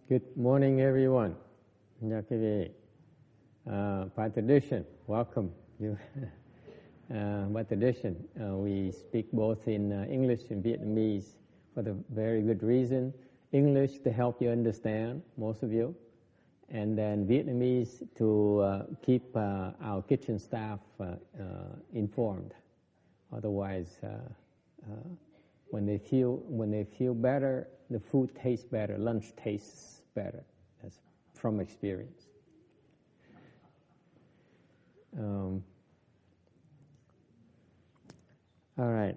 Good morning, everyone. By tradition, welcome you. By tradition, we speak both in English and Vietnamese for the very good reason. English to help you understand, most of you, and then Vietnamese to keep our kitchen staff informed. Otherwise, when they feel better, the food tastes better, lunch tastes better. That's from experience. All right.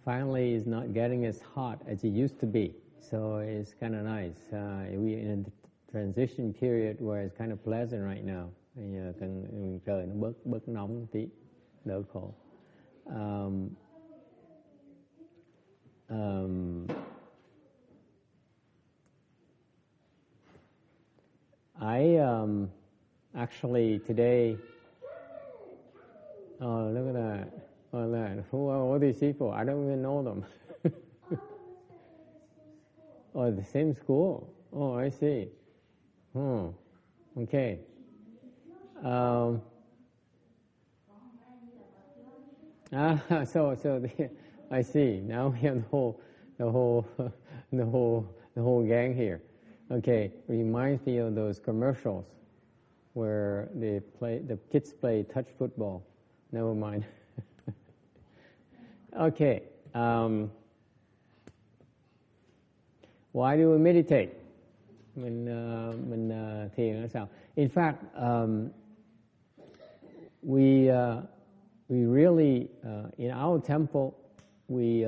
Finally, it's not getting as hot as it used to be, so it's kind of nice. We're in a transition period where it's kind of pleasant right now. Trời nó bớt nóng một tí, đỡ khổ. I actually today. Oh, look at that! Oh, that! Who are all these people? I don't even know them. Oh, the same school. Oh, I see. Okay. I see. Now we have the whole gang here. Okay, reminds me of those commercials where the kids play touch football. Never mind. Okay. Why do we meditate? Mình thiền là sao? In fact, we really in our temple we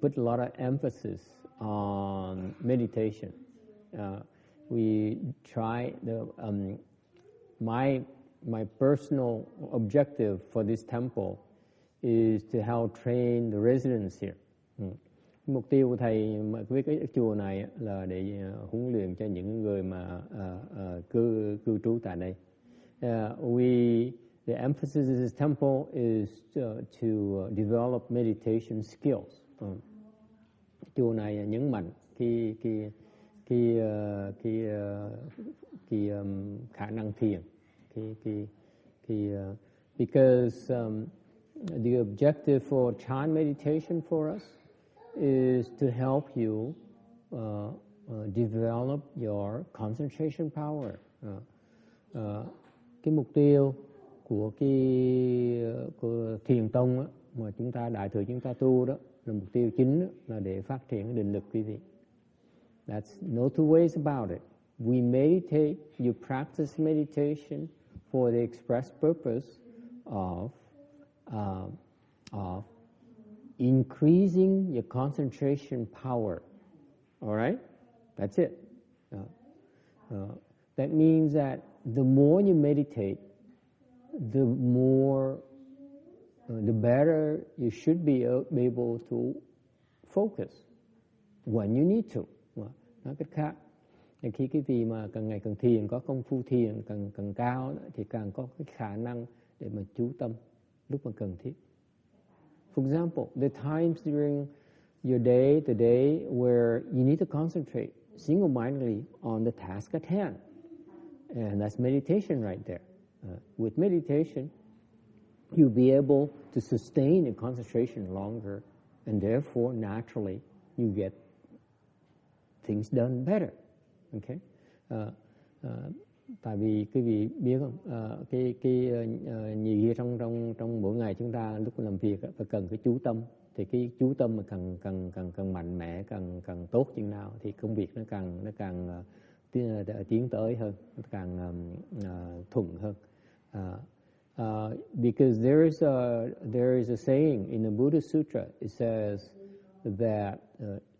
put a lot of emphasis on meditation. We try my personal objective for this temple is to help train the residents here. Mục tiêu của thầy với cái chùa này là để huấn luyện cho những người mà cư trú tại đây. The emphasis of this temple is to develop meditation skills. Chùa này nhấn mạnh khả năng thiền. Because the objective for Chan meditation for us is to help you develop your concentration power. Cái mục tiêu của thiền tông á, mà chúng ta đại thừa chúng ta tu đó là mục tiêu chính đó, là để phát triển định lực quý vị. That's no two ways about it. We meditate, you practice meditation for the express purpose of increasing your concentration power. All right? That's it. That means that the more you meditate, the better you should be able to focus when you need to. Nói cách khác, khi cái vị mà càng ngày càng thiền, có công phu thiền càng cao thì càng có cái khả năng để mà chú tâm lúc mà cần thiết. For example, the times during your day, the day where you need to concentrate single-mindedly on the task at hand. And that's meditation right there. With meditation, you'll be able to sustain your concentration longer, and therefore, naturally, you get things done better. Okay? Tại vì quý vị biết không, nhiều trong mỗi ngày chúng ta lúc làm việc phải cần cái chú tâm, thì cái chú tâm mà càng mạnh mẽ, càng tốt chừng nào thì công việc nó càng tiến tới hơn, nó càng thuận hơn. Because there is a saying in the Buddha Sutra. It says that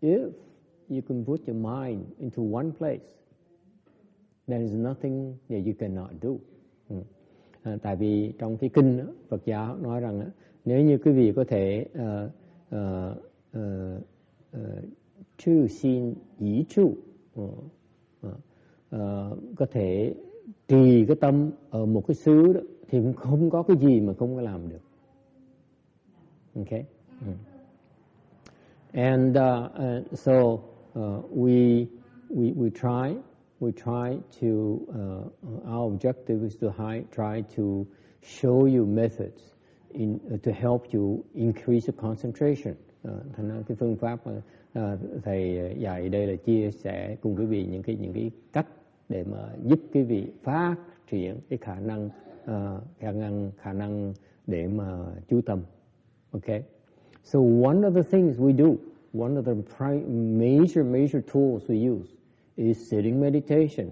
if you can put your mind into one place, there is nothing that you cannot do. Tại vì trong cái kinh đó, Phật giáo nói rằng nếu như quý vị có thể trừ xin ý trụ, có thể trì cái tâm ở một cái xứ đó, thì cũng không có cái gì mà không có làm được. Okay? And so we try to, our objective is to try to show you methods to help you increase the concentration. Thành ra cái phương pháp mà thầy dạy đây là chia sẻ cùng quý vị những cái cách để mà giúp quý vị phát triển cái khả năng để mà chú tâm. Okay, so one of the things we do, one of the major tools we use is sitting meditation.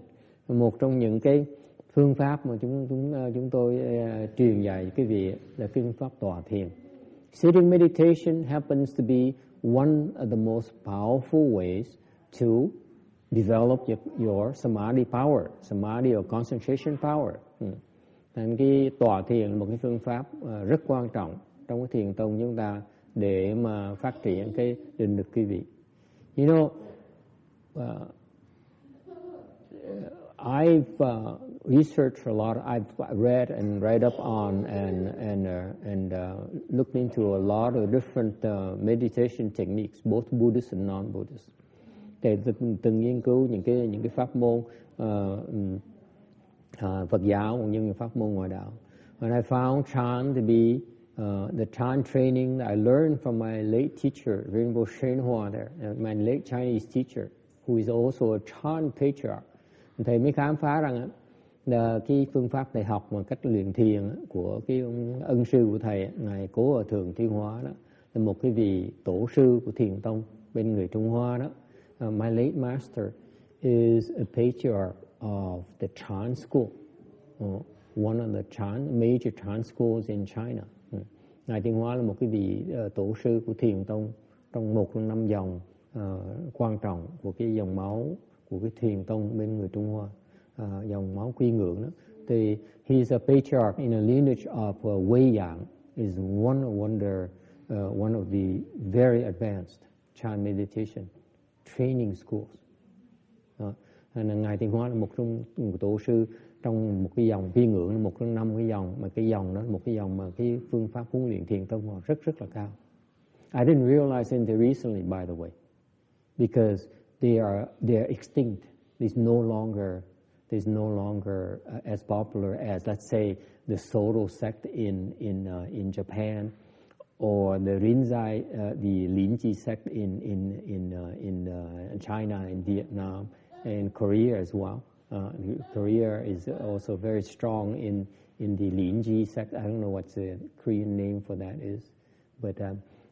Một trong những cái phương pháp mà chúng tôi truyền dạy quý vị là phương pháp tọa thiền. Sitting meditation happens to be one of the most powerful ways to develop your samadhi power, samadhi or concentration power. Nên cái tọa thiền là một cái phương pháp rất quan trọng trong cái thiền tông chúng ta để mà phát triển cái định lực quý vị. You know, I've researched a lot. I've read and read up on and looked into a lot of different meditation techniques, both Buddhist and non-Buddhist. Để từng nghiên cứu những cái pháp môn Phật giáo cũng như những pháp môn ngoại đạo. And I found Chan to be the Chan training that I learned from my late teacher, Rinpo Shenhua there, my late Chinese teacher, who is also a Chan patriarch. Thầy mới khám phá rằng là cái phương pháp thầy học mà cách luyện thiền của cái ân sư của thầy, ngài Cố Hòa Thượng Thiên Hóa đó, là một cái vị tổ sư của thiền tông bên người Trung Hoa đó. My late master is a patriarch of the Chan school, one of the major Chan schools in China. Ngài Thiên Hóa là một cái vị tổ sư của thiền tông trong một trong 5 dòng quan trọng của cái dòng máu của cái thiền tông bên người Trung Hoa, dòng máu quy ngưỡng đó. Thì he is a patriarch in a lineage of Wei Yang, is one of the very advanced Chan meditation training schools. Ngài Thiên Hóa là một trong tổ sư trong một cái dòng quy ngưỡng, là một trong 5 cái dòng, mà cái dòng đó một cái dòng mà cái phương pháp huấn luyện thiền tông họ rất là cao. I didn't realize until recently, by the way, because they are extinct. There's no longer as popular as, let's say, the Soto sect in Japan, or the Rinzai, the Linji sect in China and Vietnam and Korea as well. Korea is also very strong in the Linji sect. I don't know what the Korean name for that is, but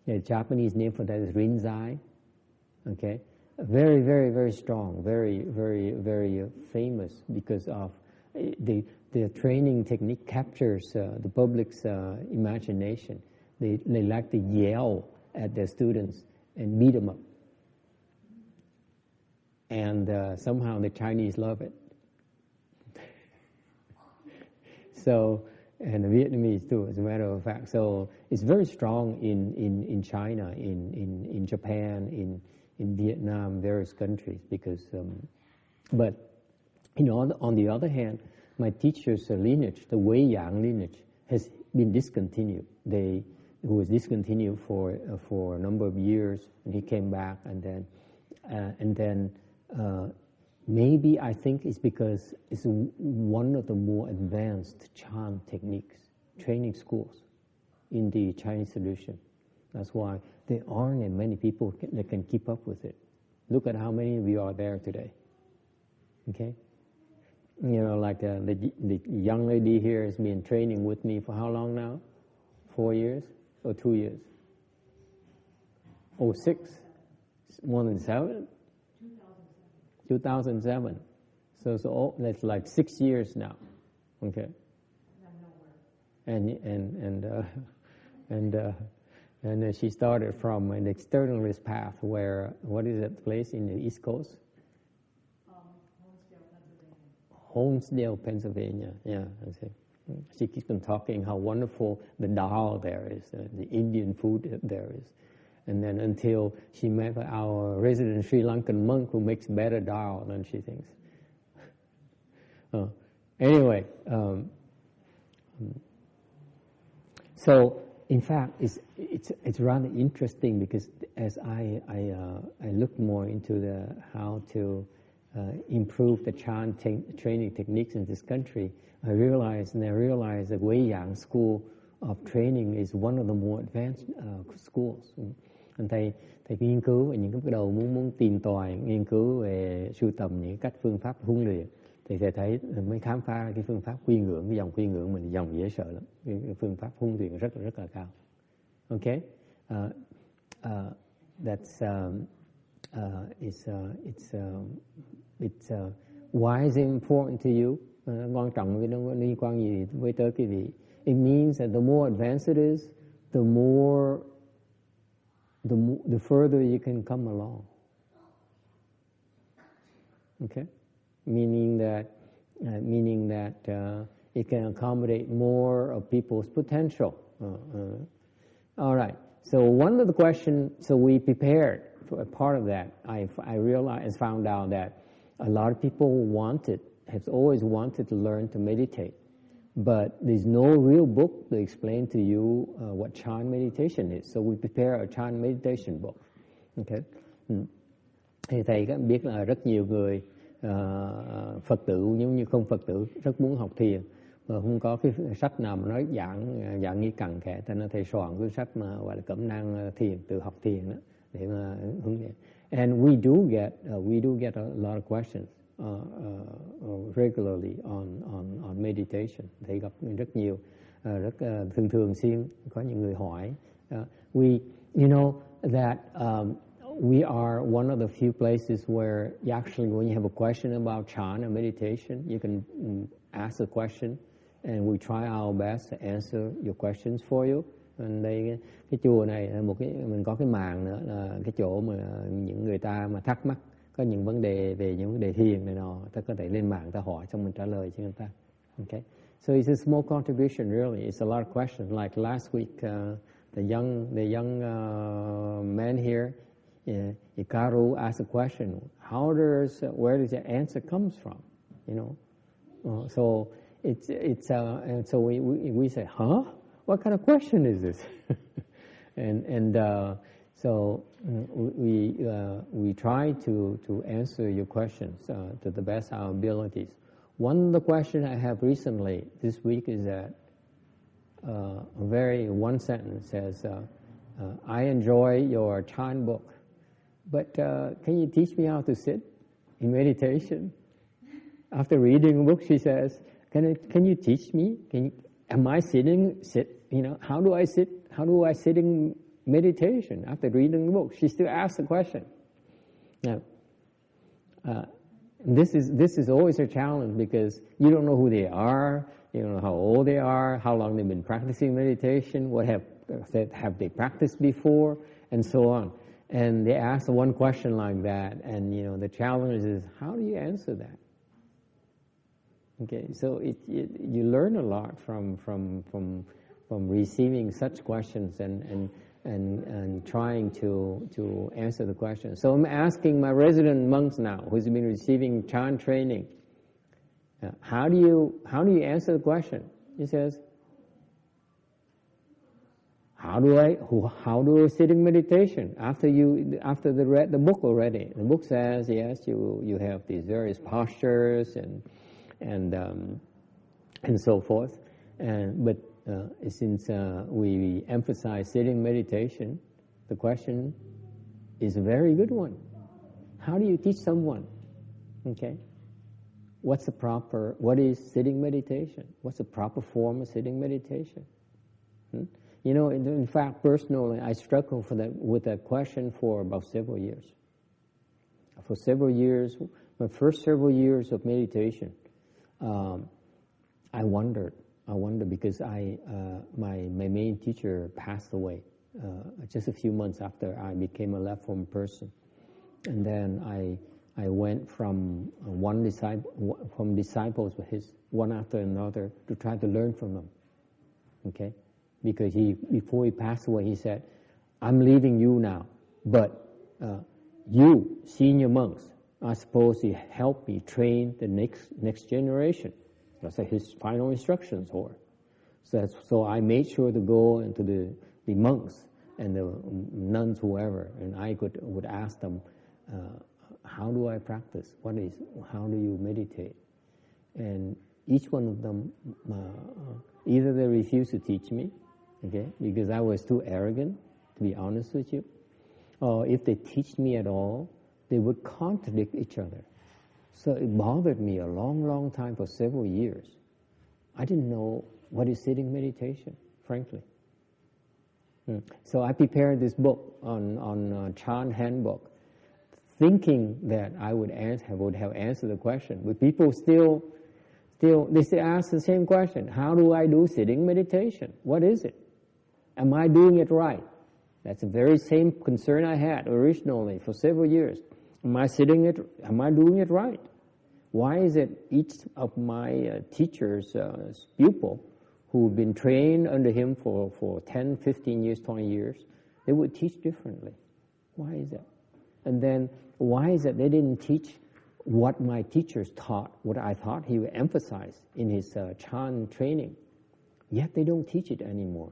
the Japanese name for that is Rinzai. Okay. Very, very, very strong, very, very, very famous because of the training technique captures the public's imagination. They like to yell at their students and beat them up. And somehow the Chinese love it. So, and the Vietnamese too, as a matter of fact. So it's very strong in China, in Japan, in Vietnam, various countries, because, but, you know, on the other hand, my teacher's lineage, the Wei Yang lineage, has been discontinued. It was discontinued for a number of years, and he came back, and then maybe I think it's because it's one of the more advanced Chan techniques, training schools in the Chinese tradition. That's why there aren't many people that can keep up with it. Look at how many of you are there today. Okay? You know, like the young lady here has been training with me for how long now? 4 years or 2 years? Oh, 6? More than 7? 2007. So that's like 6 years now. Okay. And she started from an externalist path where, what is that place in the East Coast? Honesdale, Pennsylvania. Yeah, I see. She keeps on talking how wonderful the dal there is, the Indian food there is. And then until she met our resident Sri Lankan monk who makes better dal than she thinks. Anyway, so in fact, it's rather interesting because as I look more into how to improve the Chan training techniques in this country, I realized that Wei Yang School of Training is one of the more advanced schools. Anh thầy nghiên cứu về những cái đầu muốn tìm tòi, nghiên cứu về sưu tầm những cách phương pháp huấn luyện, thì thầy thấy mới khám phá cái phương pháp quy ngưỡng, cái dòng quy ngưỡng mình dòng dễ sợ lắm, cái phương pháp huấn luyện rất là cao. Okay, why is it important to you? Quan trọng cái nó liên quan gì với tới quý vị? It means that the more advanced it is, the further you can come along. Okay, meaning that it can accommodate more of people's potential. All right. So one of the questions, so we prepared for a part of that. I found out that a lot of people have always wanted to learn to meditate, but there's no real book to explain to you what Chan meditation is. So we prepare a Chan meditation book. Okay. Thì thầy có biết là rất nhiều người Phật tử giống như không Phật tử rất muốn học thiền, mà không có cái sách nào mà nói dạng như cặn kẽ, cho nên thầy soạn cái sách mà gọi là cẩm nang thiền, tự học thiền đó để mà hướng dẫn. And we do get a lot of questions regularly on meditation. Thầy gặp rất nhiều, thường xuyên có những người hỏi. You know that we are one of the few places where when you have a question about Chan or meditation, you can ask a question, and we try our best to answer your questions for you. And đây cái chùa này mình có cái màn nữa, là cái chỗ mà những người ta mà thắc mắc có những vấn đề về những vấn đề thiền này nọ, ta có thể lên mạng ta hỏi xong mình trả lời cho người ta. Okay, so it's a small contribution really. It's a lot of questions. Like last week, the young man here, Ikaru, asked a question: where does the answer comes from? You know, so and so we say, huh? What kind of question is this? So we try to answer your questions to the best of our abilities. One of the questions I have recently this week is that one sentence says, I enjoy your Chan book, but can you teach me how to sit in meditation? After reading a book, she says, can you teach me? Am I sit? You know, how do I sit? How do I sit in meditation? After reading the book, she still asks the question. Now, this is always a challenge because you don't know who they are, you don't know how old they are, how long they've been practicing meditation, what have they practiced before, and so on. And they ask one question like that, and you know the challenge is how do you answer that? Okay, so you learn a lot from receiving such questions and trying to answer the question. So I'm asking my resident monks now, who's been receiving Chan training, how do you answer the question? He says, how do I sit in meditation after they read the book already? The book says yes, you have these various postures and so forth, but since we emphasize sitting meditation, the question is a very good one. How do you teach someone? Okay, what is sitting meditation? What's the proper form of sitting meditation? You know, in fact, personally, I struggled with that question for about several years. For several years, my first several years of meditation, I wondered because my main teacher passed away just a few months after I became a left-form person, and then I went from disciples with his one after another to try to learn from them. Okay, because before he passed away, he said, "I'm leaving you now, but you senior monks are supposed to help me train the next generation." That's his final instructions were. So I made sure to go into the monks and the nuns, whoever, and I would ask them, how do I practice? How do you meditate? And each one of them, either they refused to teach me, okay, because I was too arrogant, to be honest with you, or if they teach me at all, they would contradict each other. So it bothered me a long, long time, for several years. I didn't know what is sitting meditation, frankly. So I prepared this book on Chan Handbook, thinking that I would have answered the question. But people still ask the same question: how do I do sitting meditation? What is it? Am I doing it right? That's the very same concern I had originally for several years. Am I doing it right? Why is it each of my teachers' pupil, who've been trained under him for 10, 15 years, 20 years, they would teach differently? Why is that? And then why is it they didn't teach what my teachers taught, what I thought he would emphasize in his Chan training? Yet they don't teach it anymore.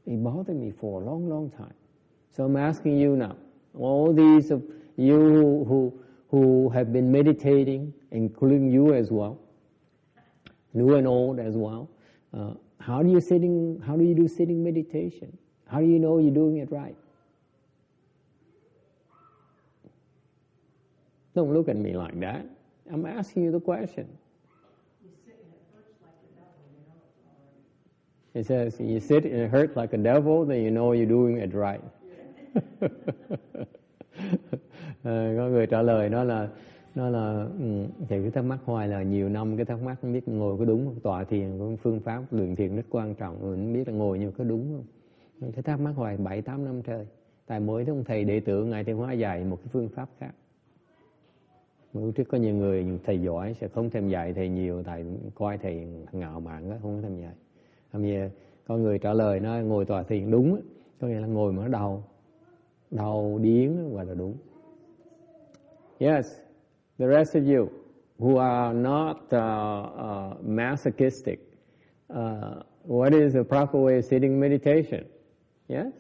It bothered me for a long, long time. So I'm asking you now, all these of you who have been meditating, including you as well, new and old as well, how do you do sitting meditation? How do you know you're doing it right? Don't look at me like that. I'm asking you the question. You sit and it hurts like the devil, you know it's all right. It says, you sit and it hurts like a devil, then you know you're doing it right. Có người trả lời nó là thầy cứ thắc mắc hoài là nhiều năm cái thắc mắc không biết ngồi có đúng không, tọa thiền có phương pháp luyện thiền rất quan trọng, không biết là ngồi như có đúng không. Cái thắc mắc hoài 7-8 năm trời. Tại mỗi ông thầy đệ tử Ngài Thiền Hóa dạy một cái phương pháp khác. Lúc trước có nhiều người thầy giỏi sẽ không thèm dạy thầy nhiều, tại coi thầy ngạo mạn đó, không thèm dạy. Bây giờ có người trả lời nó ngồi tọa thiền đúng, có nghĩa là ngồi mà nó đau điếng gọi là đúng. Yes, the rest of you who are not masochistic, what is the proper way of sitting meditation? Yes?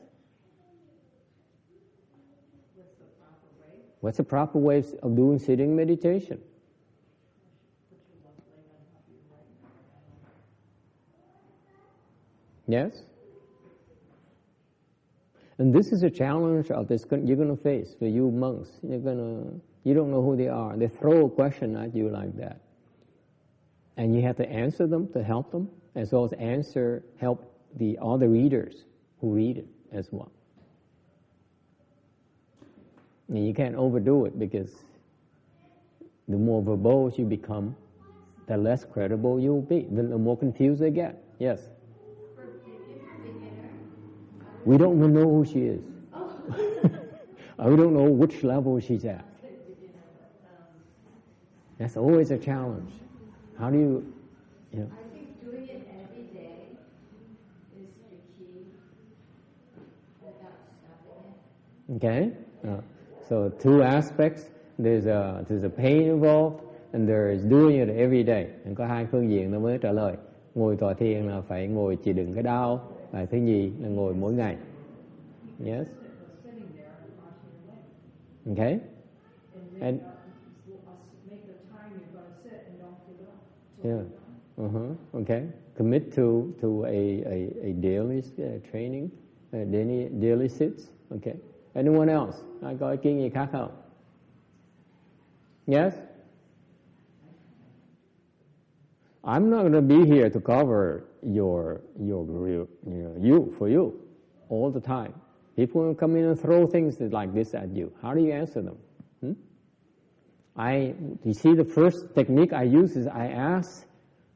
What's the proper way of doing sitting meditation? Yes? And this is a challenge of this you're going to face for you monks. You don't know who they are. They throw a question at you like that. And you have to answer them to help them, as well as help the other readers who read it as well. And you can't overdo it, because the more verbose you become, the less credible you'll be, the more confused they get. Yes? We don't even know who she is. We don't know which level she's at. That's always a challenge. How do you know? I think doing it every day is the key without stopping it. Okay? So two aspects. There's a pain involved, and there is doing it every day. Có hai phương diện nó mới trả lời. Ngồi tọa thiền là phải ngồi chịu đựng cái đau, và thứ nhì là ngồi mỗi ngày. Yes? Okay? And make the time you're going to sit and don't give up. Yeah. Okay. Commit to a daily training, daily sits. Okay. Anyone else? Ai có ý kiến gì khác không? Yes? I'm not going to be here to cover for you all the time. People will come in and throw things like this at you. How do you answer them? You see, the first technique I use is I ask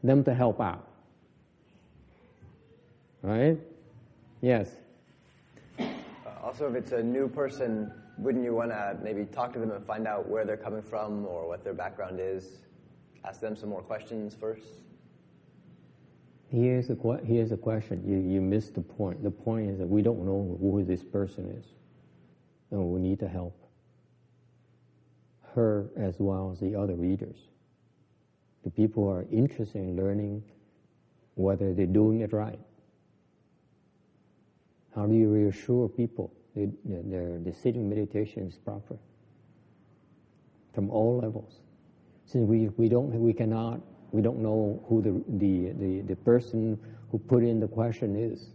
them to help out. Right? Yes. Also, if it's a new person, wouldn't you want to maybe talk to them and find out where they're coming from or what their background is? Ask them some more questions first? Here's a question. You missed the point. The point is that we don't know who this person is. And we need to help her as well as the other readers. The people who are interested in learning whether they're doing it right. How do you reassure people that the sitting meditation is proper? From all levels. Since we don't know who the person who put in the question is.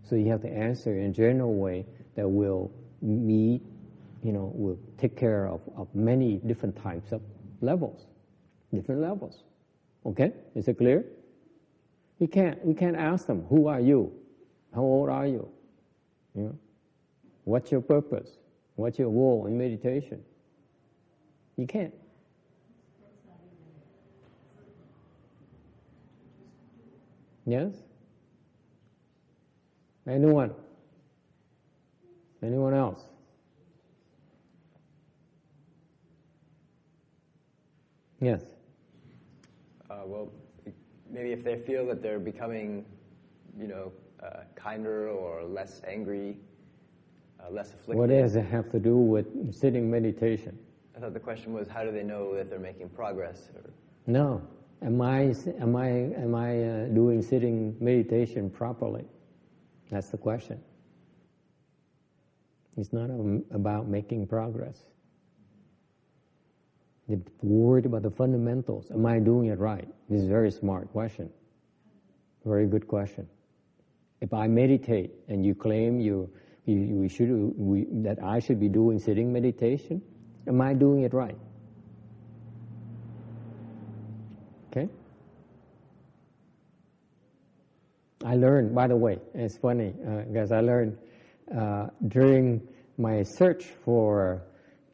So you have to answer in a general way that will meet, will take care of many different types of levels, different levels. Okay? Is it clear? We can't ask them, who are you? How old are you? What's your purpose? What's your goal in meditation? You can't. Yes? Anyone? Anyone else? Yes. Well, maybe if they feel that they're becoming, kinder or less angry, less afflicted. What does it have to do with sitting meditation? I thought the question was, how do they know that they're making progress? No. Am I doing sitting meditation properly? That's the question. It's not about making progress. They're worried about the fundamentals. Am I doing it right? This is a very smart question. Very good question. If I meditate and you claim that I should be doing sitting meditation, am I doing it right? Okay? I learned, by the way, it's funny, because I learned during my search for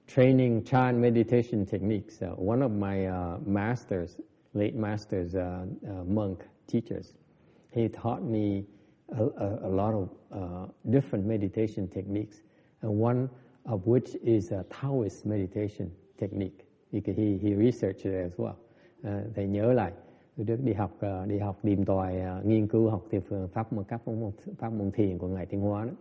training Chan meditation techniques, one of my late masters, monk teachers, he taught me a lot of different meditation techniques, and one of which is a Taoist meditation technique. He researched it as well. Thầy nhớ lại, tôi trước đi học tìm tòi nghiên cứu học theo pháp môn thiền của ngài Tiên Hóa đó.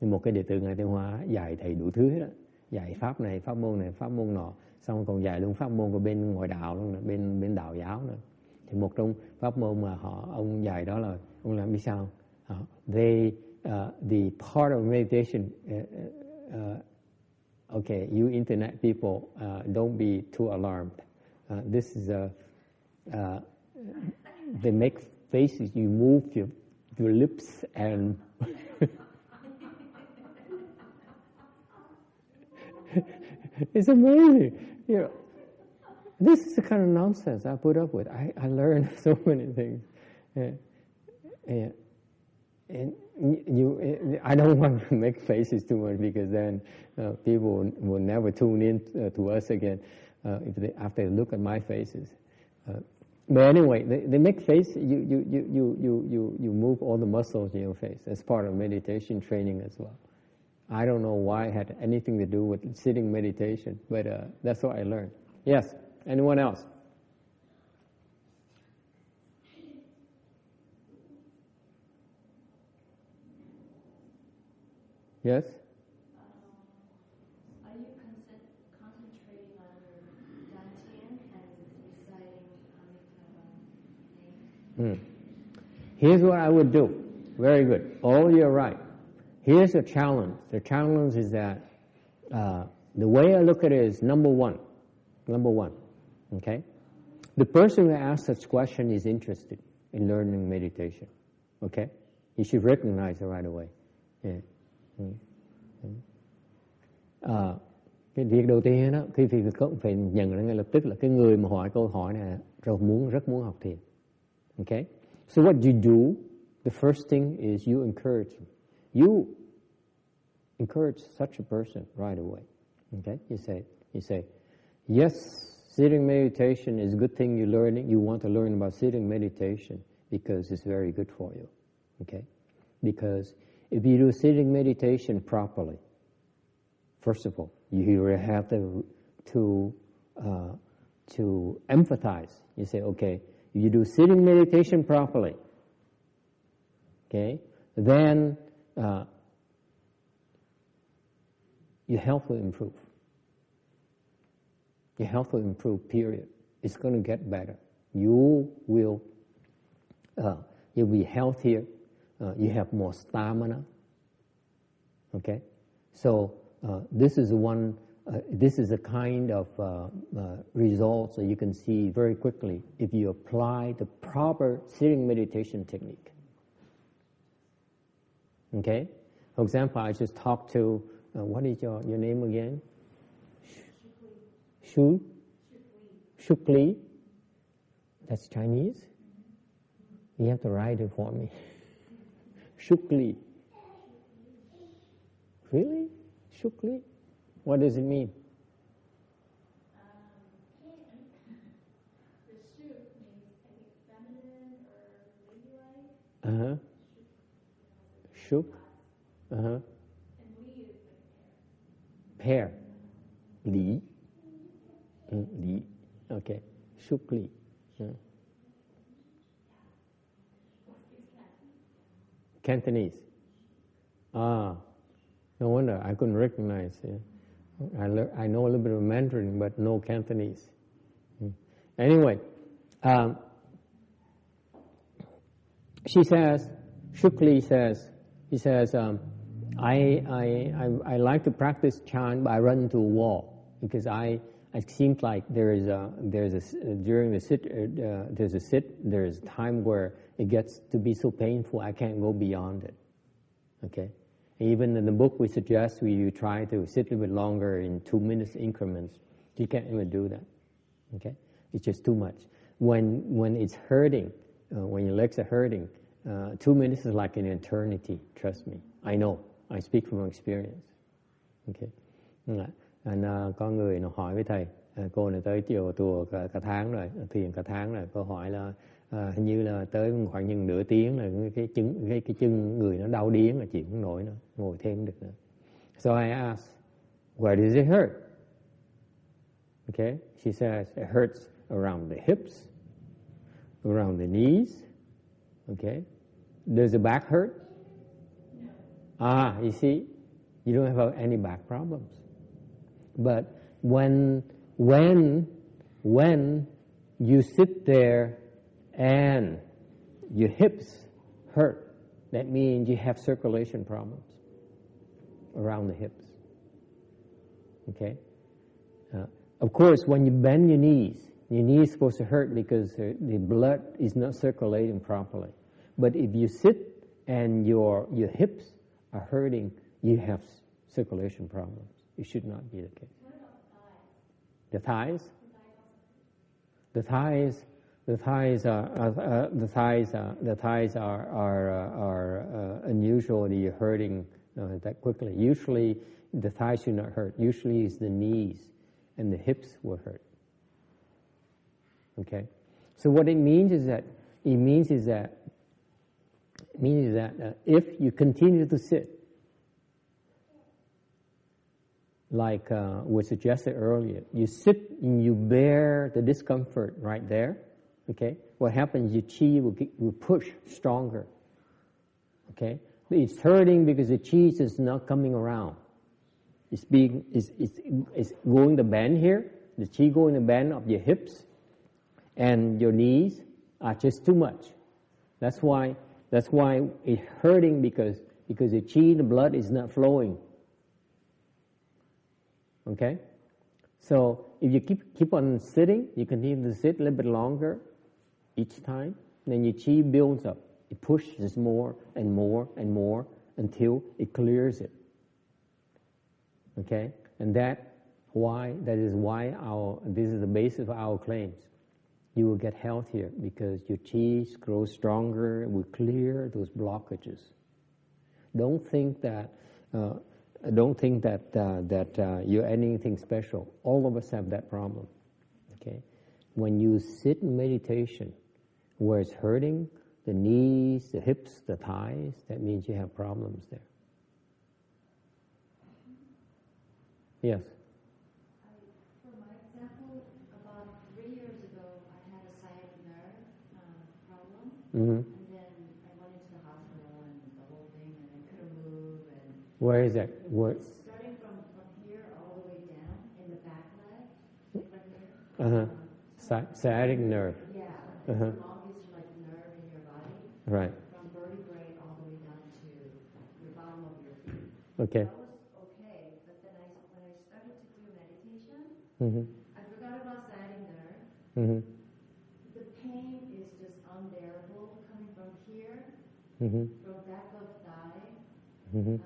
Thì một cái đệ tử ngài Tiên Hóa dạy thầy đủ thứ hết đó, dạy pháp này, pháp môn nọ, xong còn dạy luôn pháp môn của bên ngoại đạo luôn, bên đạo giáo nữa. Thì một trong pháp môn mà ông dạy đó là ông làm biết sao? The part of meditation. Okay, you internet people, don't be too alarmed. This is they make faces. You move your lips and it's amazing. This is the kind of nonsense I put up with. I learned so many things. And I don't want to make faces too much, because then people will never tune in to us again after they look at my faces. But anyway, they make face. You move all the muscles in your face. That's part of meditation training as well. I don't know why it had anything to do with sitting meditation, but that's what I learned. Yes. Anyone else? Yes? Are you concentrating on your dantian and reciting Amitabha name? Here's what I would do. Very good. Oh, you're right. Here's a challenge. The challenge is that the way I look at it is number one. Okay? The person who asks such question is interested in learning meditation. Okay? You should recognize it right away. Yeah. Cái việc đầu tiên đó, khi phải nhận ra ngay lập tức là cái người mà hỏi câu hỏi này rất muốn học thiền. Okay? So what you do, the first thing is you encourage him. You encourage such a person right away. Okay? You say, yes, sitting meditation is a good thing you're learning. You want to learn about sitting meditation because it's very good for you. Okay? Because if you do sitting meditation properly, first of all, you have to empathize. You say, okay, if you do sitting meditation properly, okay, then your health will improve. Your health will improve, period. It's going to get better. You'll be healthier. You have more stamina. Okay, so this is one. This is a kind of results that you can see very quickly if you apply the proper sitting meditation technique. Okay, for example, I just talked to what is your name again? Shukli. That's Chinese. You have to write it for me. Shukli. Really? Shukli? What does it mean? The shuk means, I think, feminine or ladylike. Shuk. And li is like Pear. Li. Li. Okay. Shukli. Cantonese. No wonder I couldn't recognize. I know a little bit of Mandarin, but no Cantonese. Anyway, Shukli says, he says, I like to practice chant, but I run into a wall because it seems like there's a time where it gets to be so painful I can't go beyond it. Okay, even in the book we suggest you try to sit a little bit longer in 2 minutes increments. You can't even do that. Okay, it's just too much. When it's hurting, when your legs are hurting, 2 minutes is like an eternity. Trust me, I know. I speak from experience. Okay. Có người nó hỏi với thầy, cô này tới chùa cả tháng rồi, thiền cả tháng rồi, cô hỏi là hình như là tới khoảng chừng nửa tiếng là cái chân người nó đau điếng là chịu không nổi nữa, ngồi thêm được nữa. So I asked, where does it hurt? Okay, she says it hurts around the hips, around the knees. Okay, does the back hurt? You see, you don't have any back problems. But when you sit there and your hips hurt, that means you have circulation problems around the hips. Okay? Of course, when you bend your knees is supposed to hurt because the blood is not circulating properly. But if you sit and your hips are hurting, you have circulation problems. It should not be the case. What about The thighs? The thighs are unusually hurting that quickly. Usually, the thighs should not hurt. Usually, it's the knees and the hips will hurt. Okay. So what it means is that if you continue to sit, like was suggested earlier, you sit and you bear the discomfort right there. Okay, what happens? Your chi will push stronger. Okay, it's hurting because the chi is not coming around. It's going to bend here. The chi going to bend of your hips, and your knees are just too much. That's why it's hurting because the chi, the blood is not flowing. Okay, so if you keep on sitting, you continue to sit a little bit longer each time, then your chi builds up. It pushes more and more and more until it clears it. Okay, and this is the basis of our claims. You will get healthier because your chi grows stronger and will clear those blockages. Don't think that you're anything special. All of us have that problem. Okay, when you sit in meditation, where it's hurting, the knees, the hips, the thighs, that means you have problems there. Yes. For my example, about 3 years ago, I had a sciatic nerve problem, Mm-hmm. and then I went into the hospital and the whole thing, and I couldn't move. And Where is that? starting from here all the way down in the back leg, right here. Sciatic nerve. Yeah, it's Uh-huh. the longest nerve in your body. Right. From vertebrae all the way down to the bottom of your feet. Okay. That was okay, but then when I started to do meditation, Mm-hmm. I forgot about sciatic nerve. Mm-hmm. The pain is just unbearable coming from here, Mm-hmm. from back of thigh, Mm-hmm. and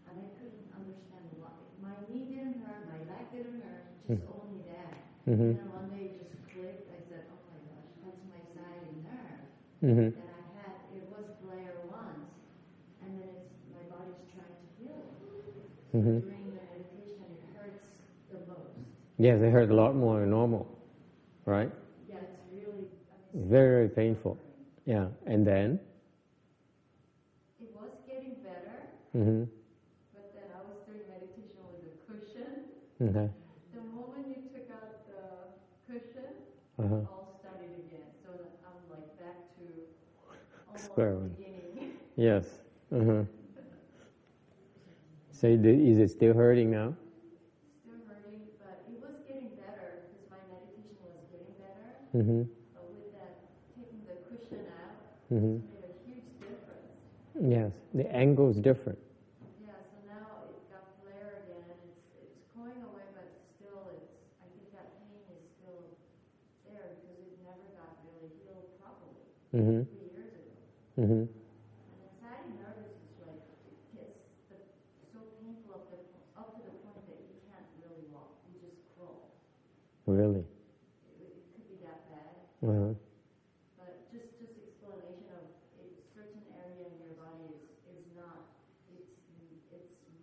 I couldn't understand why. My knee didn't hurt, my leg didn't hurt, just only that. Mm-hmm. And then one day it just clicked. I said, "Oh my gosh, that's my sciatic nerve Mm-hmm. that I had. It was flare once, and then my body's trying to heal." So Mm-hmm. during the meditation, it hurts the most. Yes, it hurt a lot more than normal, right? Yeah, it's really Very, very painful. Yeah, and then? It was getting better, Mm-hmm. but then I was doing meditation with a cushion. Okay. The moment you took out the cushion, Uh-huh. it all started again. So I'm like back to almost Square the one. beginning. Yes. Uh-huh. So is it still hurting now? Still hurting, but it was getting better because my meditation was getting better. Mm-hmm. But with that, taking the cushion out, Mm-hmm. it made a huge difference. Yes, the angle is different. Yeah, so now it got flare again, and it's going away, but still I think that pain is still there because it never got really healed properly Mm-hmm. 3 years ago. Mm-hmm. And then sciatic nervous is like, it gets so painful up to the point that you can't really walk, you just crawl. Really? It could be that bad, Uh-huh. but just explanation of certain area in your body is not, it's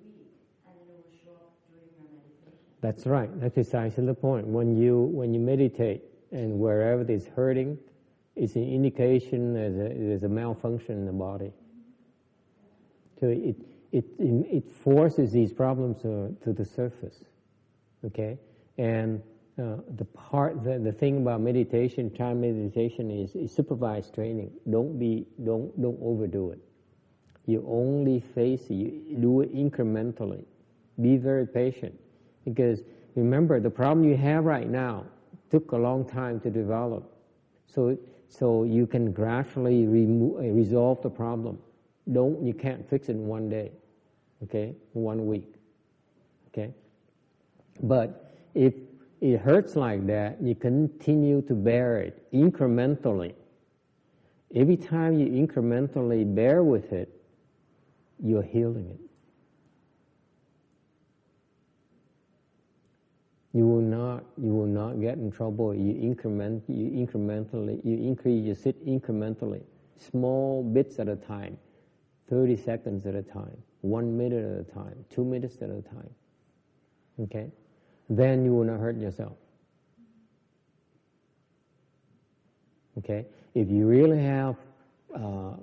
weak, and then it will show up during your meditation. That's right. That's precisely the point. When you meditate and wherever it is hurting, it's an indication there's a malfunction in the body. So it forces these problems to the surface. Okay, and the thing about meditation, time meditation is supervised training. Don't overdo it. You only face it. You do it incrementally. Be very patient, because remember the problem you have right now took a long time to develop. So you can gradually resolve the problem. You can't fix it in one day, okay, 1 week, okay. But if it hurts like that, you continue to bear it incrementally. Every time you incrementally bear with it, you're healing it. You will not get in trouble. You sit incrementally, small bits at a time, 30 seconds at a time, 1 minute at a time, 2 minutes at a time. Okay? Then you will not hurt yourself. Okay? If you really have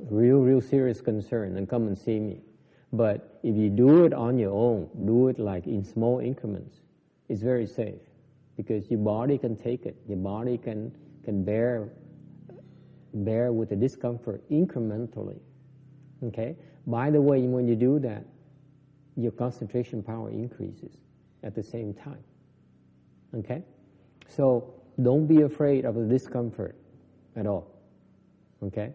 real serious concern, then come and see me. But if you do it on your own, do it like in small increments, it's very safe, because your body can take it. Your body can bear with the discomfort incrementally. Okay? By the way, when you do that, your concentration power increases at the same time. Okay? So don't be afraid of the discomfort at all. Okay?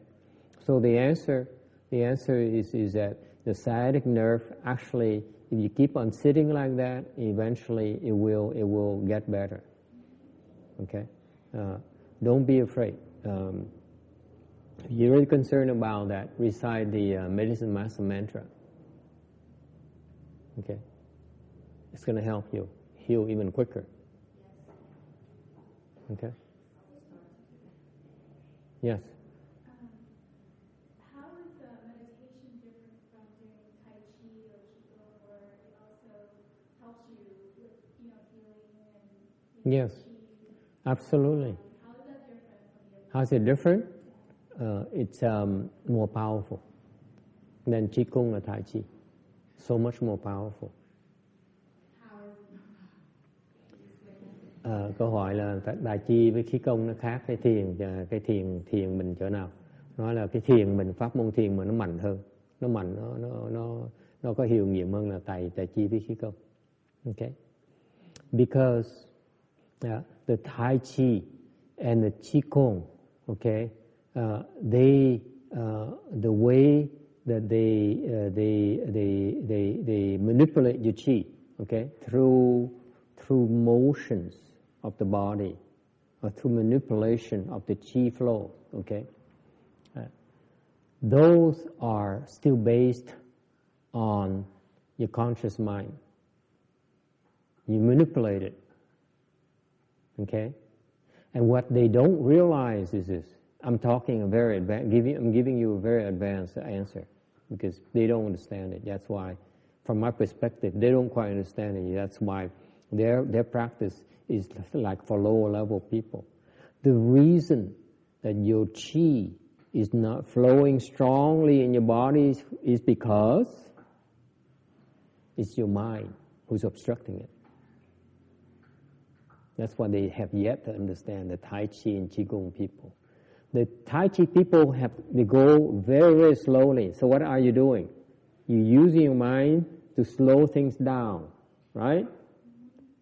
So the answer is that the sciatic nerve actually, if you keep on sitting like that, eventually it will get better. Okay? Don't be afraid. If you're really concerned about that, recite the medicine master mantra. Okay? It's going to help you heal even quicker. Okay? Yes? How is meditation different from doing Tai Chi or Qigong, where it also helps you with, healing and Yes, Qi? absolutely. How is that different from the other? How is it different? It's more powerful than Qigong or Tai Chi. So much more powerful. How is Câu hỏi là Tai Chi với Khí Công nó khác cái thiền, và cái thiền mình chỗ nào? Nói là cái thiền mình, pháp môn thiền mà nó mạnh hơn, nó mạnh, nó có hiệu nghiệm hơn là Tai Chi với Khí Công. Okay? Because the Tai Chi and the Qigong, okay, the way that they manipulate your chi, okay, through motions of the body or through manipulation of the chi flow, okay. Those are still based on your conscious mind. You manipulate it, okay. And what they don't realize is this. I'm giving you a very advanced answer because they don't understand it. That's why, from my perspective, they don't quite understand it. That's why their practice is like for lower level people. The reason that your chi is not flowing strongly in your body is because it's your mind who's obstructing it. That's why they have yet to understand the Tai Chi and Qigong people. The Tai Chi people they go very, very slowly. So what are you doing? You're using your mind to slow things down, right?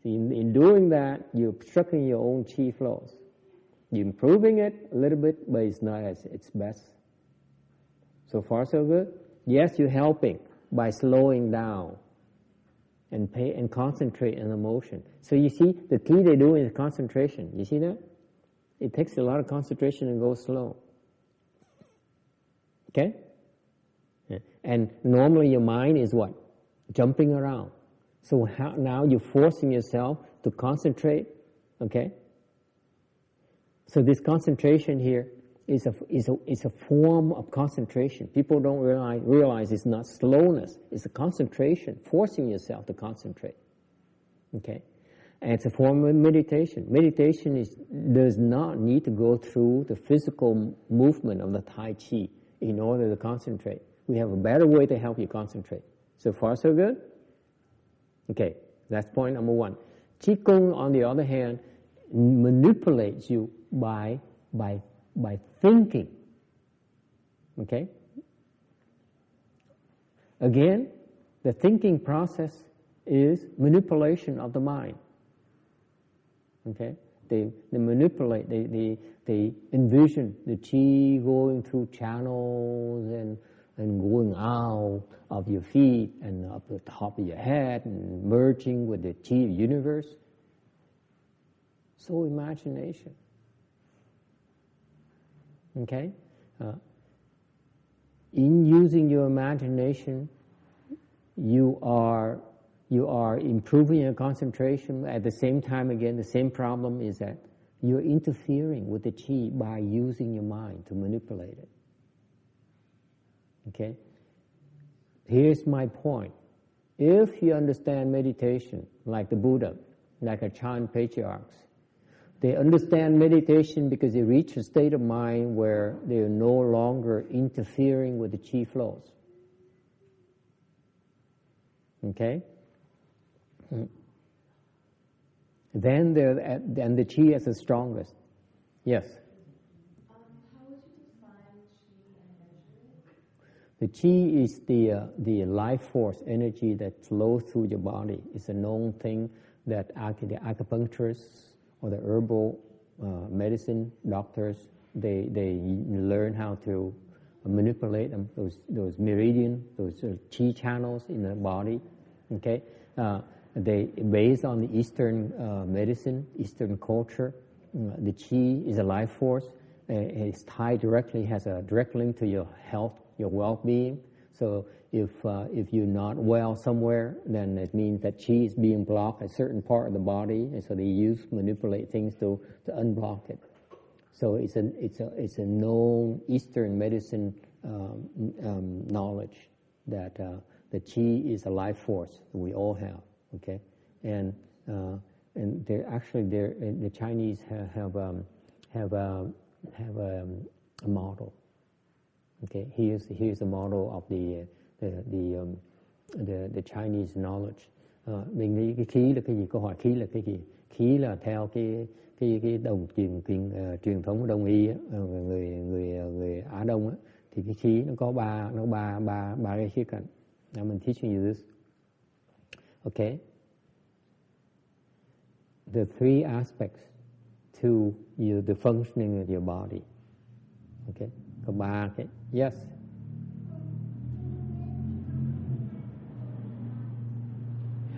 In doing that, you're obstructing your own chi flows. You're improving it a little bit, but it's not as its best. So far, so good? Yes, you're helping by slowing down and concentrate on emotion. So you see, the key they do is concentration. You see that? It takes a lot of concentration and goes slow. Okay? Yeah. And normally your mind is what? Jumping around. So now you're forcing yourself to concentrate. Okay? So this concentration here is a form of concentration. People don't realize it's not slowness. It's a concentration, forcing yourself to concentrate. Okay? And it's a form of meditation. Meditation does not need to go through the physical movement of the Tai Chi in order to concentrate. We have a better way to help you concentrate. So far, so good? Okay, that's point number one. Qigong, on the other hand, manipulates you by thinking. Okay? Again, the thinking process is manipulation of the mind. Okay, they manipulate, they envision the chi going through channels and going out of your feet and up the top of your head and merging with the chi universe. So imagination. Okay, in using your imagination, you are improving your concentration. At the same time, again, the same problem is that you're interfering with the chi by using your mind to manipulate it. Okay? Here's my point. If you understand meditation, like the Buddha, like the Chan patriarchs, they understand meditation because they reach a state of mind where they are no longer interfering with the chi flows. Okay? Then the chi is the strongest. Yes? How would you define chi and measure it? The chi is the life force energy that flows through your body. It's a known thing that the acupuncturists or the herbal medicine doctors, they learn how to manipulate them, those meridian, those chi channels in the body. Okay? They based on the Eastern medicine, Eastern culture. The chi is a life force. It's tied directly, has a direct link to your health, your well-being. So if you're not well somewhere, then it means that chi is being blocked at a certain part of the body, and so they manipulate things to unblock it. So it's a known Eastern medicine knowledge that the chi is a life force that we all have. Okay, and the Chinese have a model. Okay, here's a model of the Chinese knowledge. Mình nghĩ cái khí là cái gì? Câu hỏi khí là cái gì? Khí là theo cái đồng truyền thống Đông y á, người Á Đông á, thì cái khí nó có ba cái khía cạnh. I'm teaching you this. Okay? The three aspects to the functioning of your body. Okay? Có ba cái. Yes?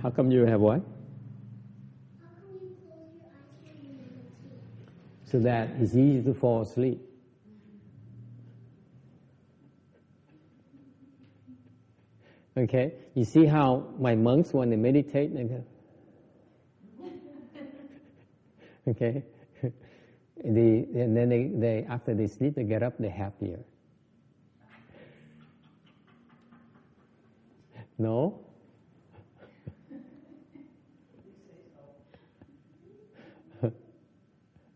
How come you have what? How come you close your eyes when you meditate? So that it's easy to fall asleep. Okay, you see how my monks, when they meditate, they go, okay, and then they after they sleep, they get up, they're happier. No?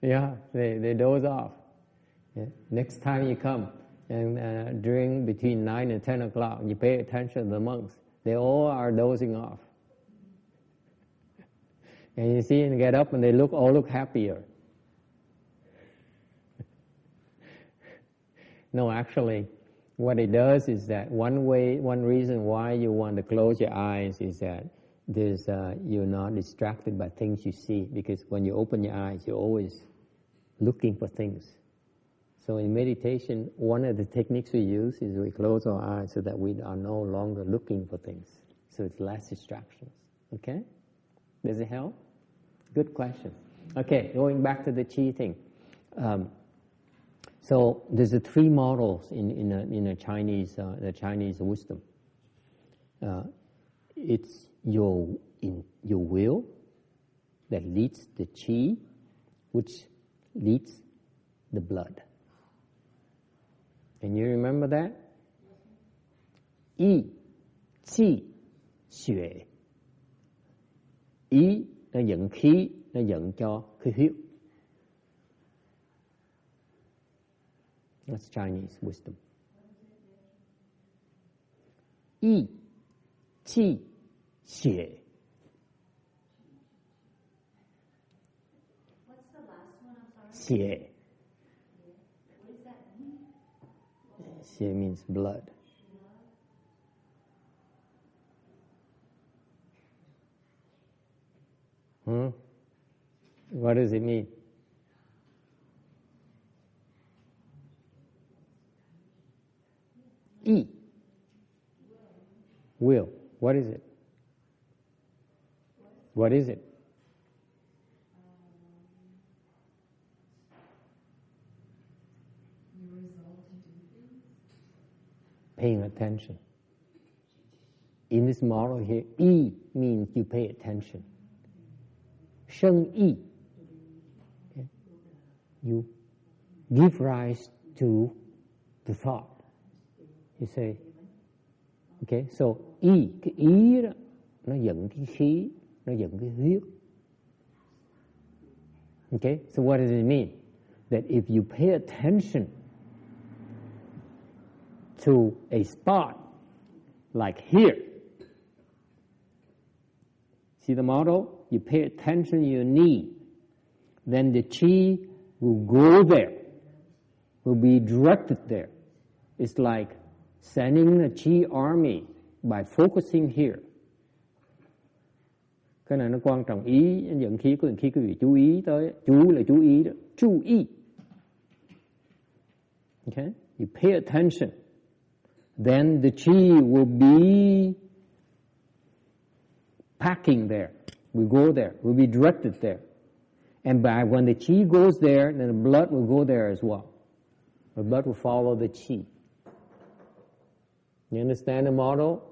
Yeah, they doze off. Yeah. Next time you come, and during between 9 and 10 o'clock, you pay attention to the monks. They all are dozing off. And you see, and get up, and they all look happier. No, actually, what it does is that one reason why you want to close your eyes is that you're not distracted by things you see, because when you open your eyes, you're always looking for things. So in meditation, one of the techniques we use is we close our eyes so that we are no longer looking for things. So it's less distractions. Okay? Does it help? Good question. Okay, going back to the Qi thing. So there's the three models in a Chinese wisdom. It's your will that leads the Qi, which leads the blood. Can you remember that? Y, chi, xuế. Ý nó dẫn khí, nó dẫn cho cái huyết. That's Chinese wisdom. Y, chi, xuế. What's the last one? I'm sorry. Xuế. What does that mean? Xie means blood. What does it mean? E. Will. What is it? What is it? Paying attention. In this model here, yi means you pay attention. Sheng yi, okay. You give rise to the thought. You say, okay, so yi, cái ý đó, nó dẫn cái khí, nó dẫn cái huyết. Okay, so what does it mean? That if you pay attention to a spot like here, see the model? You pay attention to your knee, then the Qi will go there, will be directed there. It's like sending the Qi army by focusing here. Cái này nó quan trọng, ý dẫn khí, có khí quý vị chú ý tới, chú là chú ý đó, chú ý. Okay? You pay attention. Then the Qi will be packing there. We go there. We'll be directed there. And when the Qi goes there, then the blood will go there as well. The blood will follow the Qi. You understand the model?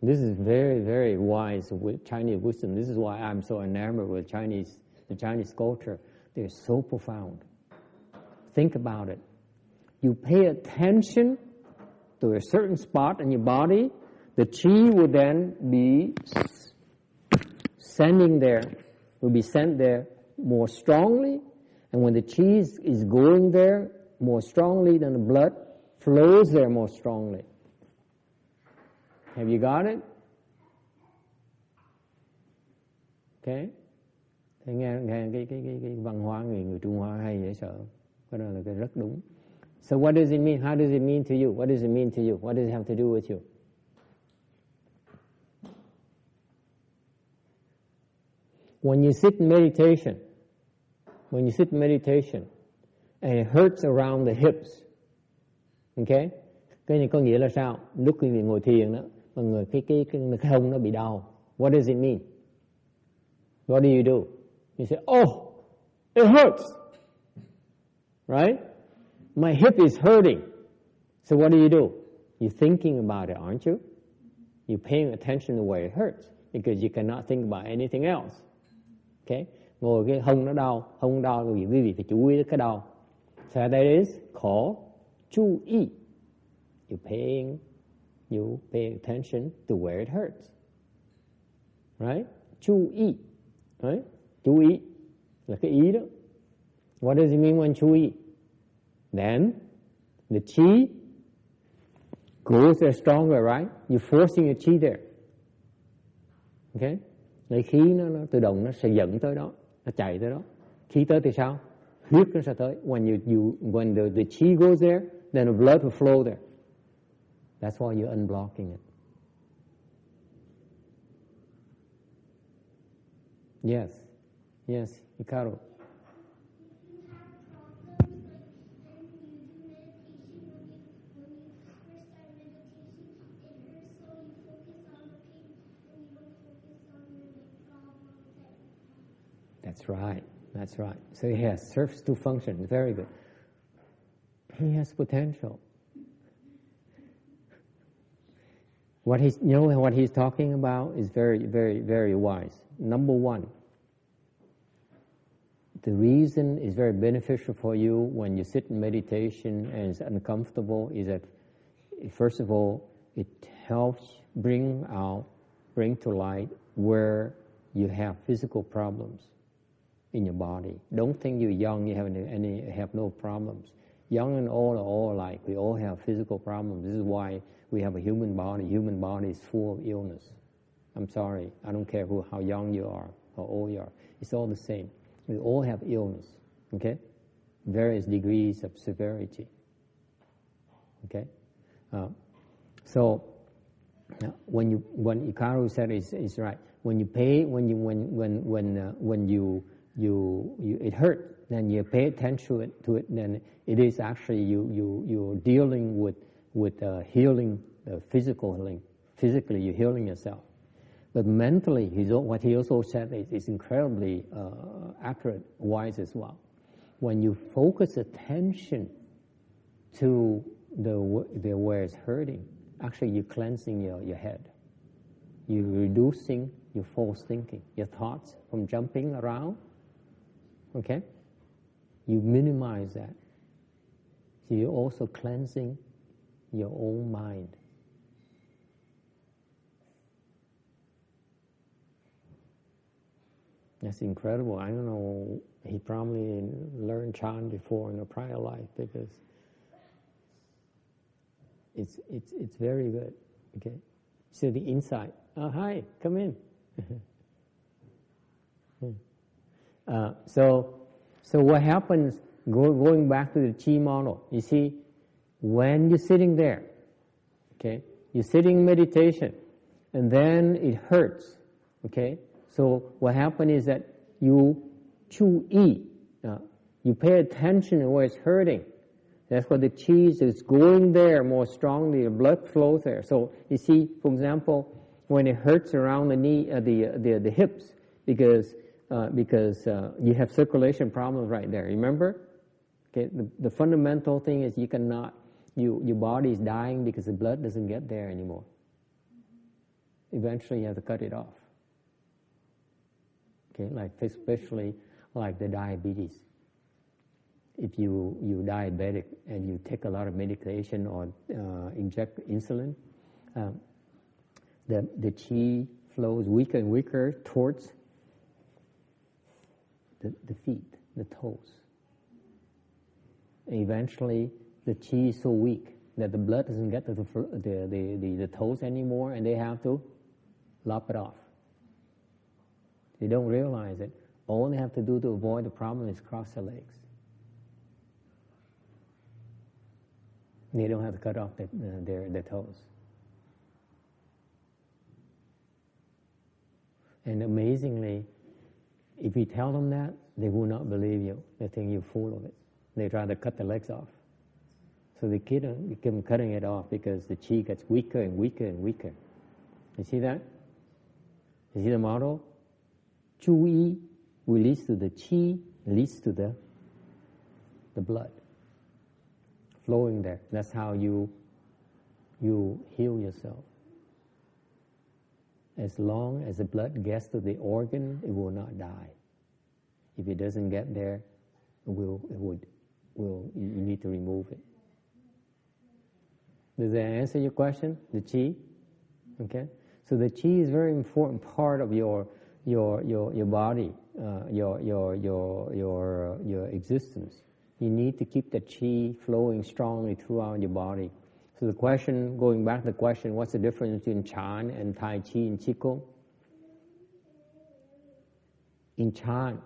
This is very, very wise with Chinese wisdom. This is why I'm so enamored with the Chinese culture. They're so profound. Think about it. You pay attention to a certain spot in your body, the Qi will then be will be sent there more strongly, and when the Qi is going there more strongly, then the blood flows there more strongly. Have you got it? Okay. Thế nghe cái văn hóa người Trung Hoa hay dễ sợ. Cái đó là cái rất đúng. So what does it mean? How does it mean to you? What does it mean to you? What does it have to do with you? When you sit in meditation, and it hurts around the hips, okay? Cái này có nghĩa là sao? Lúc quý vị ngồi thiền đó, mọi người cái hông nó bị đau, What does it mean? What do? You say, oh, it hurts, right? My hip is hurting. So what do? You're thinking about it, aren't you? You're paying attention to where it hurts because you cannot think about anything else. Okay? Ngồi cái hông nó đau thì quý vị phải chú ý đến cái đau. So that is called 注意. You pay attention to where it hurts. Right? 注意. Right? chú ý là cái ý đó. What does it mean when 注意? Then the chi goes there stronger, right? You're forcing your chi there. Okay? Lấy khí nó tự động nó sẽ dẫn tới đó, nó chạy tới đó. Khí tới thì sao? Huyết nó sẽ tới. When the chi goes there, then the blood will flow there. That's why you're unblocking it. Yes, Hikaru. That's right. So he serves two functions. Very good. He has potential. What he's talking about is very, very, very wise. Number one, the reason is very beneficial for you when you sit in meditation and it's uncomfortable is that, first of all, it helps bring to light where you have physical problems in your body. Don't think you're young, you have no problems. Young and old are all alike. We all have physical problems. This is why we have a human body. Human body is full of illness. I'm sorry. I don't care how young you are, how old you are. It's all the same. We all have illness. Okay? Various degrees of severity. Okay? So when Hikaru said is right. When it hurts, then you pay attention to it. Then it is actually you're dealing with healing, physical healing. Physically, you're healing yourself. But mentally, what he also said is incredibly accurate, wise as well. When you focus attention to the where it's hurting, actually you're cleansing your head. You're reducing your false thinking, your thoughts from jumping around. Okay? You minimize that. So you're also cleansing your own mind. That's incredible. I don't know, he probably learned Chan before in a prior life because it's very good. Okay? So the insight. Oh, hi, come in. So what happens, going back to the chi model, you see, when you're sitting there, okay, you're sitting in meditation, and then it hurts, okay? So what happens is that you 注意, you pay attention to where it's hurting. That's why the chi is going there more strongly, the blood flows there. So you see, for example, when it hurts around the knee, the hips, because you have circulation problems right there. Remember? Okay, the fundamental thing is your body is dying because the blood doesn't get there anymore. Eventually, you have to cut it off. Okay, especially like the diabetes. If you diabetic and you take a lot of medication or inject insulin, the chi flows weaker and weaker towards the feet, the toes. And eventually, the chi is so weak that the blood doesn't get to the toes anymore, and they have to lop it off. They don't realize it. All they have to do to avoid the problem is cross their legs. They don't have to cut off their toes. And amazingly, if you tell them that, they will not believe you. They think you're full of it. They try to cut the legs off. So they keep cutting it off because the chi gets weaker and weaker and weaker. You see that? You see the model? Chu Yi leads to the Qi, leads to the blood flowing there. That's how you heal yourself. As long as the blood gets to the organ, it will not die. If it doesn't get there, you need to remove it. Does that answer your question? The Qi? Okay? So the Qi is a very important part of your body, your existence. You need to keep the Qi flowing strongly throughout your body. So the question, going back to the question, what's the difference between Chan and Tai Chi and Qigong? In Chan,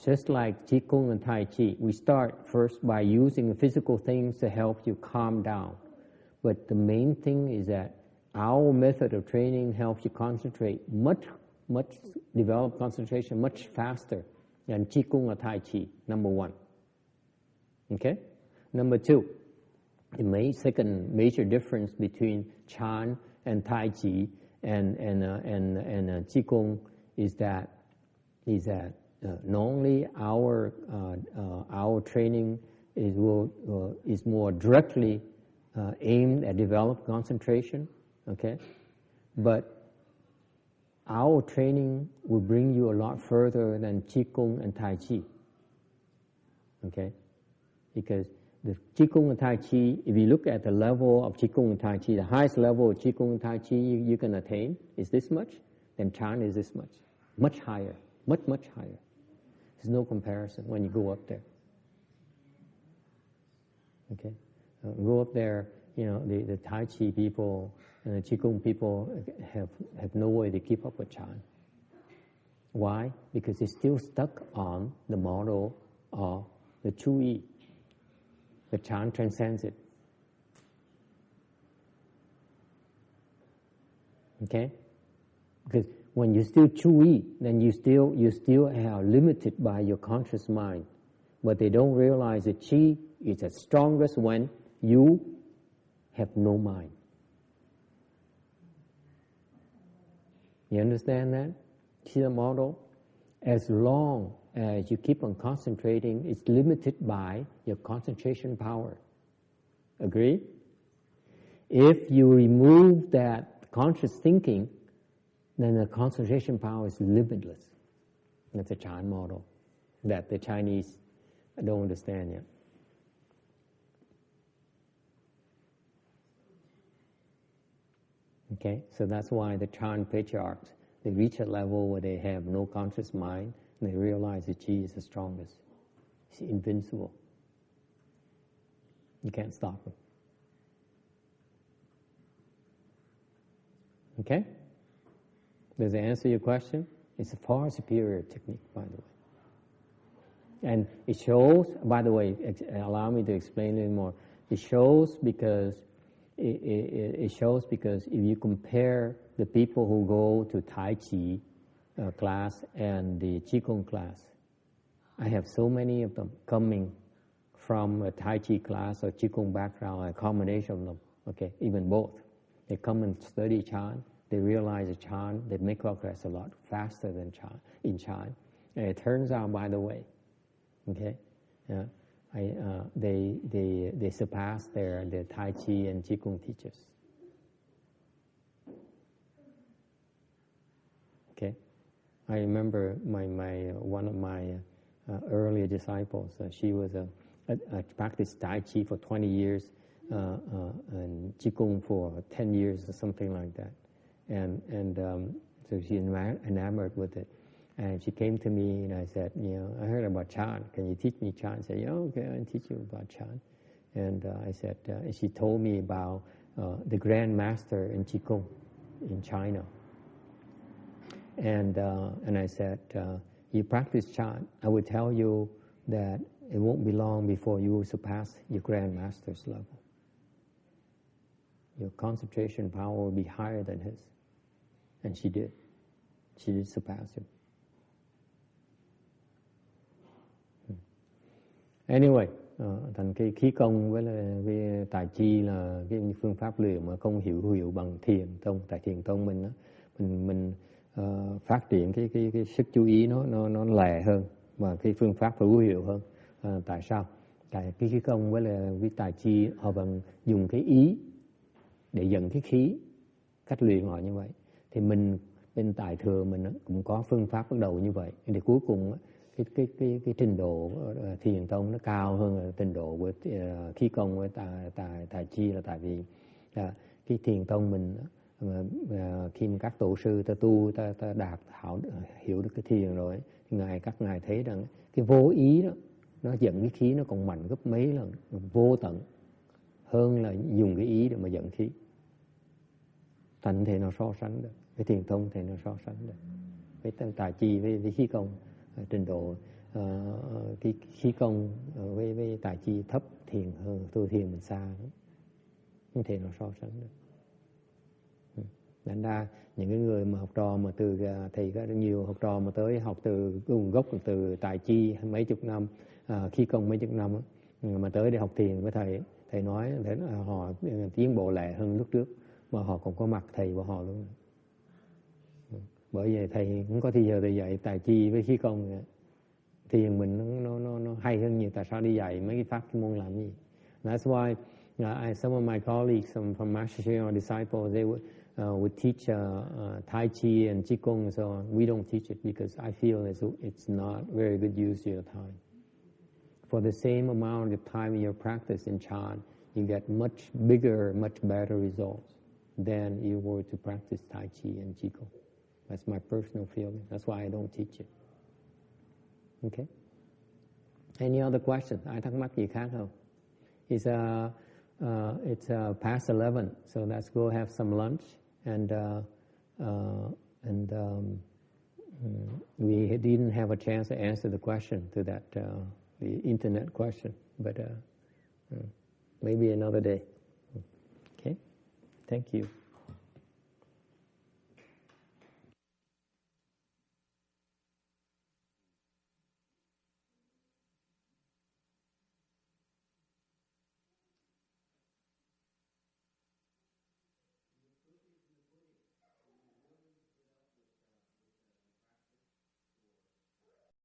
just like Qigong and Tai Chi, we start first by using physical things to help you calm down. But the main thing is that our method of training helps you concentrate develop concentration much faster than Qigong or Tai Chi, number one. Okay? Number two, the second major difference between Chan and Tai Chi and Qigong is that not only our training is more directly aimed at develop concentration, okay, but our training will bring you a lot further than Qigong and Tai Chi, okay, because the Qigong and Tai Chi, if you look at the level of Qigong and Tai Chi, the highest level of Qigong and Tai Chi you can attain is this much, then Chan is this much. Much higher, much higher. There's no comparison when you go up there. Okay? Go up there, the Tai Chi people and the Qigong people have no way to keep up with Chan. Why? Because they're still stuck on the model of the Chu Yi. The Chan transcends it. Okay? Because when you still Chu Yi, then you still are limited by your conscious mind. But they don't realize that Qi is the strongest when you have no mind. You understand that? See the model? As long as you keep on concentrating, it's limited by your concentration power. Agree? If you remove that conscious thinking, then the concentration power is limitless. That's a Chan model that the Chinese don't understand yet. Okay, so that's why the Chan patriarchs, they reach a level where they have no conscious mind, and they realize that Qi is the strongest. It's invincible. You can't stop him. Okay? Does it answer your question? It's a far superior technique, by the way. And it shows, by the way, allow me to explain a little more. It shows because if you compare the people who go to Tai Chi class and the Qigong class, I have so many of them coming from a Tai Chi class or Qigong background, a combination of them, okay, even both. They come and study Chan, they realize the Chan, they make progress a lot faster than Chan, in Chan. And it turns out, by the way, okay, they surpass their Tai Chi and Qigong teachers. Okay, I remember one of my earlier disciples. She was practiced Tai Chi for 20 years and Qigong for 10 years or something like that, and so she enamored with it. And she came to me and I said, I heard about Chan. Can you teach me Chan? I said, yeah, okay, I'll teach you about Chan. And I said, she told me about the Grand Master in Qigong in China. And I said, you practice Chan, I will tell you that it won't be long before you will surpass your Grand Master's level. Your concentration power will be higher than his. And she did. She did surpass him. Anyway, thành cái khí công với là cái tài chi là cái phương pháp luyện mà không hiểu bằng thiền tông. Tại thiền tông mình phát triển cái sức chú ý nó lẹ hơn và cái phương pháp hữu hiệu hơn. Tại sao? Tại cái khí công với Tai Chi họ vẫn dùng cái ý để dẫn cái khí, cách luyện họ như vậy. Thì mình bên Tài Thừa mình cũng có phương pháp bắt đầu như vậy. Thì cuối cùng cái trình độ thiền tông nó cao hơn trình độ của khí công với Tai Chi, là tại vì cái thiền tông mình khi mà các tổ sư ta tu ta đạt hiểu được cái thiền rồi, thì các ngài thấy rằng cái vô ý đó nó dẫn cái khí nó còn mạnh gấp mấy lần, vô tận hơn là dùng cái ý để mà dẫn khí. Thành thể nó so sánh được, cái thiền tông thể nó so sánh được với Tai Chi với khí công. Trình độ cái khí công với Tai Chi thấp, thiền hơn, tu thiền mình xa lắm, không thể nó so sánh được. Thành ra những cái người mà học trò mà từ thầy có nhiều học trò mà tới học từ nguồn gốc từ Tai Chi mấy chục năm, khí công mấy chục năm mà tới để học thiền với thầy nói họ tiến bộ lẹ hơn lúc trước, mà họ còn có mặt thầy của họ luôn. Bởi vậy thầy cũng có thời giờ để dạy Tai Chi với khí công. Thiền mình nó hay hơn nhiều. Tại sao đi dạy mấy cái pháp cái môn làm gì? That's why some of my colleagues from Master Sri or disciples, they would teach Tai Chi and Qigong and so on. We don't teach it because I feel it's not very good use of your time. For the same amount of time you practice in Chan, you get much bigger, much better results than you were to practice Tai Chi and Qigong. That's my personal feeling. That's why I don't teach it. Okay? Any other questions? Ai thắc mắc gì khác không? It's past 11, so let's go have some lunch. And we didn't have a chance to answer the question to that the internet question, but maybe another day. Okay? Thank you.